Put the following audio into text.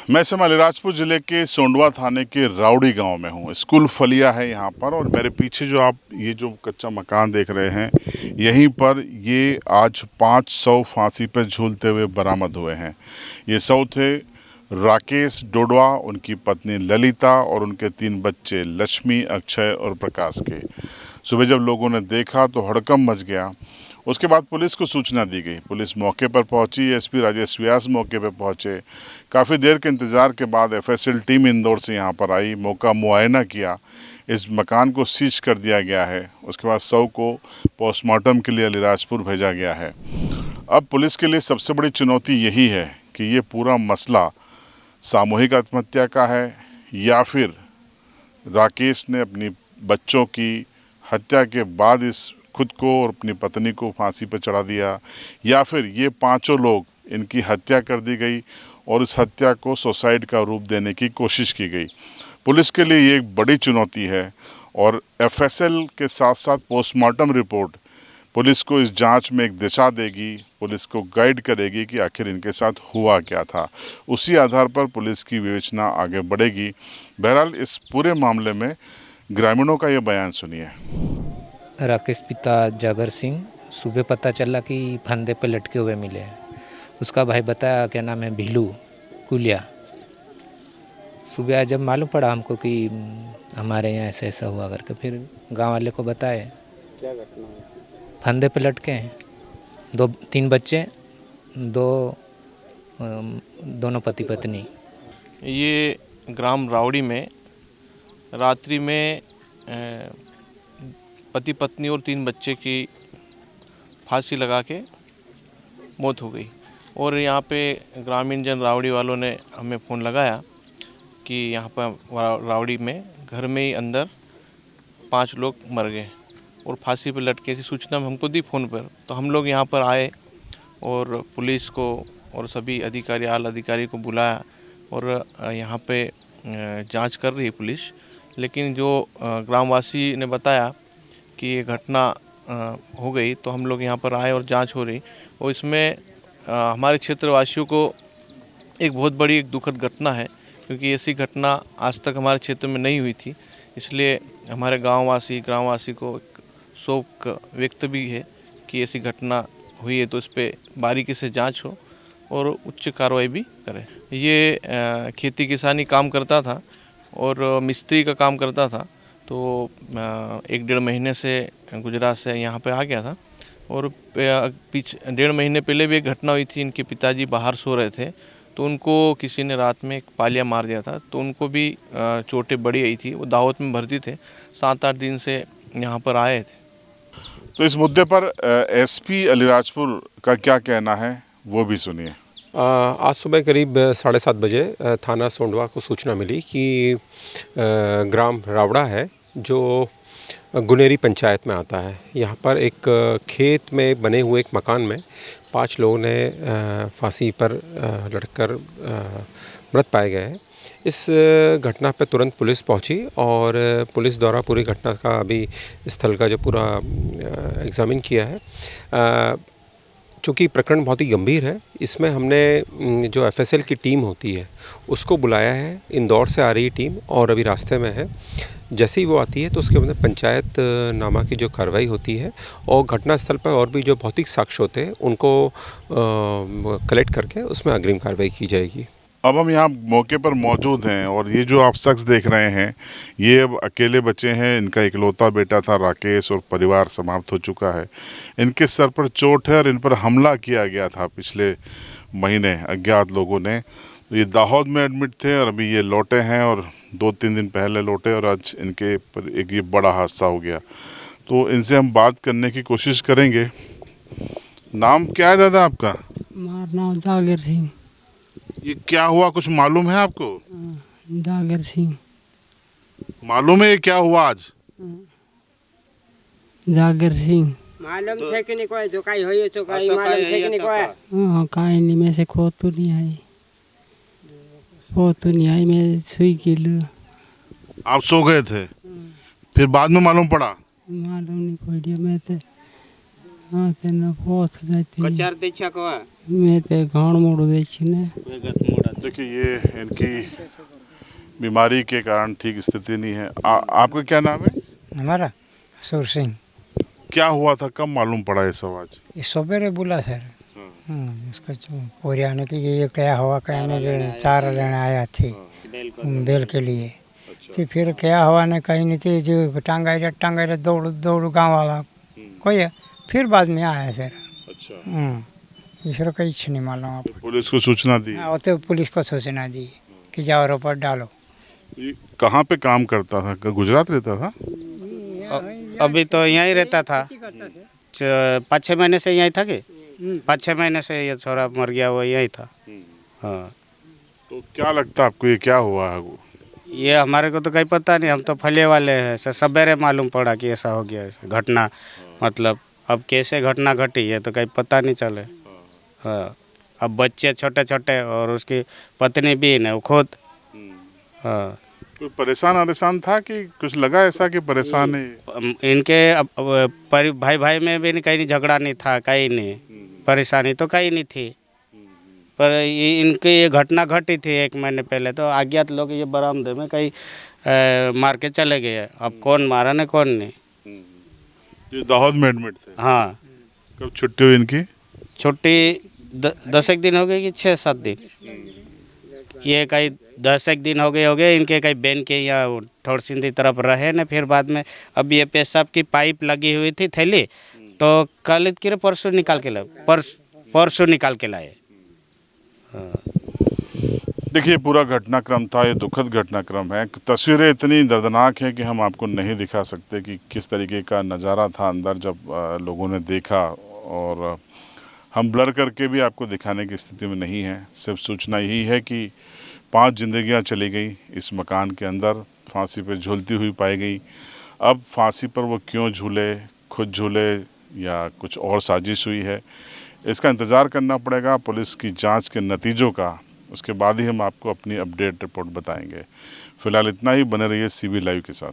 मैं समय अलीराजपुर ज़िले के सोंडवा थाने के राउडी गांव में हूं। स्कूल फलिया है यहाँ पर, और मेरे पीछे जो आप ये जो कच्चा मकान देख रहे हैं, यहीं पर ये आज 500 फांसी पर झूलते हुए बरामद हुए हैं। ये 100 थे राकेश डोडवा, उनकी पत्नी ललिता और उनके 3 बच्चे लक्ष्मी, अक्षय और प्रकाश के। सुबह जब लोगों ने देखा तो हड़कंप मच गया। उसके बाद पुलिस को सूचना दी गई। पुलिस मौके पर पहुंची। एसपी राजेश व्यास मौके पर पहुंचे। काफ़ी देर के इंतज़ार के बाद एफएसएल टीम इंदौर से यहां पर आई, मौका मुआयना किया। इस मकान को सीज कर दिया गया है। उसके बाद शव को पोस्टमार्टम के लिए अलीराजपुर भेजा गया है। अब पुलिस के लिए सबसे बड़ी चुनौती यही है कि ये पूरा मसला सामूहिक आत्महत्या का है, या फिर राकेश ने अपनी बच्चों की हत्या के बाद इस खुद को और अपनी पत्नी को फांसी पर चढ़ा दिया, या फिर ये 5 लोग इनकी हत्या कर दी गई और इस हत्या को सुसाइड का रूप देने की कोशिश की गई। पुलिस के लिए ये एक बड़ी चुनौती है, और एफएसएल के साथ साथ पोस्टमार्टम रिपोर्ट पुलिस को इस जांच में एक दिशा देगी, पुलिस को गाइड करेगी कि आखिर इनके साथ हुआ क्या था। उसी आधार पर पुलिस की विवेचना आगे बढ़ेगी। बहरहाल इस पूरे मामले में ग्रामीणों का ये बयान सुनिए। राकेश पिता जागर सिंह, सुबह पता चला कि फंदे पे लटके हुए मिले हैं। उसका भाई बताया, क्या नाम है, भीलू कुलिया। सुबह जब मालूम पड़ा हमको कि हमारे यहाँ ऐसा ऐसा हुआ करके, फिर गांव वाले को बताए। क्या घटना है? फंदे पे लटके हैं 2-3 बच्चे, दोनों पति पत्नी। ये ग्राम रावड़ी में रात्रि में पति पत्नी और 3 बच्चे की फांसी लगा के मौत हो गई। और यहाँ पे ग्रामीण जन रावड़ी वालों ने हमें फ़ोन लगाया कि यहाँ पर रावड़ी में घर में ही अंदर 5 लोग मर गए और फांसी पर लटके। ऐसी सूचना हमको दी फ़ोन पर। तो हम लोग यहाँ पर आए और पुलिस को और सभी अधिकारी, आला अधिकारी को बुलाया, और यहाँ पे जांच कर रही है पुलिस। लेकिन जो ग्रामवासी ने बताया कि ये घटना हो गई, तो हम लोग यहाँ पर आए और जांच हो रही। और इसमें हमारे क्षेत्रवासियों को एक बहुत बड़ी एक दुखद घटना है, क्योंकि ऐसी घटना आज तक हमारे क्षेत्र में नहीं हुई थी। इसलिए हमारे ग्रामवासी को एक शोक व्यक्त भी है कि ऐसी घटना हुई है, तो इस पर बारीकी से जांच हो और उच्च कार्रवाई भी करें। ये खेती किसानी काम करता था और मिस्त्री का काम करता था। तो 1-1.5 महीने से गुजरात से यहाँ पे आ गया था, और 1.5 महीने पहले भी एक घटना हुई थी। इनके पिताजी बाहर सो रहे थे, तो उनको किसी ने रात में एक पालिया मार दिया था। तो उनको भी चोटें बड़ी आई थी। वो दावत में भर्ती थे, 7-8 दिन से यहाँ पर आए थे। तो इस मुद्दे पर एसपी अलीराजपुर का क्या कहना है, वो भी सुनिए। आज सुबह करीब 7:30 बजे थाना सोंडवा को सूचना मिली कि ग्राम रावड़ा है, जो गुनेरी पंचायत में आता है। यहाँ पर एक खेत में बने हुए एक मकान में 5 लोगों ने फांसी पर लटककर मृत पाए गए हैं। इस घटना पर तुरंत पुलिस पहुंची, और पुलिस द्वारा पूरी घटना का अभी स्थल का जो पूरा एग्जामिन किया है। चूँकि प्रकरण बहुत ही गंभीर है, इसमें हमने जो एफएसएल की टीम होती है उसको बुलाया है। इंदौर से आ रही टीम और अभी रास्ते में है। जैसे ही वो आती है तो उसके बाद पंचायत नामा की जो कार्रवाई होती है, और घटनास्थल पर और भी जो भौतिक साक्ष्य होते हैं उनको कलेक्ट करके उसमें अग्रिम कार्रवाई की जाएगी। अब हम यहाँ मौके पर मौजूद हैं, और ये जो आप शख्स देख रहे हैं, ये अब अकेले बचे हैं। इनका इकलौता बेटा था राकेश, और परिवार समाप्त हो चुका है। इनके सर पर चोट है और इन पर हमला किया गया था पिछले महीने अज्ञात लोगों ने। ये दाहोद में एडमिट थे और अभी ये लौटे हैं, और 2-3 दिन पहले लौटे, और आज इनके पर एक ये बड़ा हादसा हो गया। तो इनसे हम बात करने की कोशिश करेंगे। नाम क्या है दादा आपका? हमारा नाम जागर सिंह। ये क्या हुआ, कुछ मालूम है आपको? जागर सिंह। मालूम है ये क्या हुआ आज? जागर सिंह मालूम છે કે નહીં કોઈ જો કાઈ હોય તો કાઈ માलूम છે કે નહીં કોઈ? हाँ, काई नहीं, में से खो तो नहीं आई, मैं सुई गिलू। आप सो गए थे, फिर बाद में मालूम पड़ा? मालूम नहीं पड़ी। मैं तो हाँ तेना पहुंच जाती कचार देखा को मैं तो घाण मोड़ दे छी ने। देखिए ये इनकी बीमारी के कारण ठीक स्थिति नहीं है। आपका क्या नाम है? हमारा सुर सिंह। क्या हुआ था, कब मालूम पड़ा ये सब आज? ये सवेरे बोला सर। इसका पूरे आने की ये क्या हुआ कहने जो चारा लेने आया थी बेल के लिए। तो फिर क्या हुआ ने कहीं नहीं थी जो टांगा दौड़ दौड़ गाँव वाला कोई है। फिर बाद में आया सर। अच्छा। इसरो का इच्छा नहीं मालूम आप। पुलिस को सूचना दी? हाँ तो पुलिस को सूचना दी कि जाओ रिपोर्ट डालो। ये कहाँ पे काम करता था? गुजरात रहता था? अभी तो यहीं रहता था। 5-6 महीने से यहीं था कि 5-6 महीने से ये छोरा मर गया, वो यहीं था। हाँ। तो क्या लगता है आपको, ये क्या हुआ है? ये हमारे को तो कहीं पता नहीं, हम तो फले वाले हैं। सवेरे मालूम पड़ा कि ऐसा हो गया, ऐसा घटना। मतलब अब कैसे घटना घटी है तो कहीं पता नहीं चले। हाँ। अब बच्चे छोटे छोटे और उसकी पत्नी भी ने खुद। हाँ। कोई परेशान था कि कुछ लगा ऐसा कि परेशान है? इनके भाई भाई में भी कहीं झगड़ा नहीं था, कहीं नहीं परेशानी तो कहीं नहीं थी। पर इनकी ये घटना घटी थी 1 महीने पहले। तो अज्ञात लोग ये बरामदे में कहीं मार के चले गए। अब कौन मारा ने कौन नहीं। ये दाहोद में एडमिट थे? हाँ। कब छुट्टी हुई इनकी? छुट्टी 10 दिन हो गए कि 6-7 दिन। ये कहीं 10 दिन हो गए इनके कहीं बहन के या थोड़ी सिंधी तरफ रहे न। फिर बाद में अब ये पेशाब की पाइप लगी हुई थी थैली, तो कल की परसों निकाल के लाए। परसों निकाल के लाए। देखिए पूरा घटनाक्रम था, ये दुखद घटनाक्रम है। तस्वीरें इतनी दर्दनाक हैं कि हम आपको नहीं दिखा सकते कि किस तरीके का नज़ारा था अंदर जब लोगों ने देखा, और हम ब्लर करके भी आपको दिखाने की स्थिति में नहीं है। सिर्फ सूचना यही है कि 5 जिंदगियां चली गई इस मकान के अंदर, फांसी पे झूलती हुई पाई गई। अब फांसी पर वो क्यों झूले, खुद झूले या कुछ और साजिश हुई है, इसका इंतज़ार करना पड़ेगा पुलिस की जांच के नतीजों का। उसके बाद ही हम आपको अपनी अपडेट रिपोर्ट बताएंगे। फ़िलहाल इतना ही। बने रहिए CB लाइव के साथ।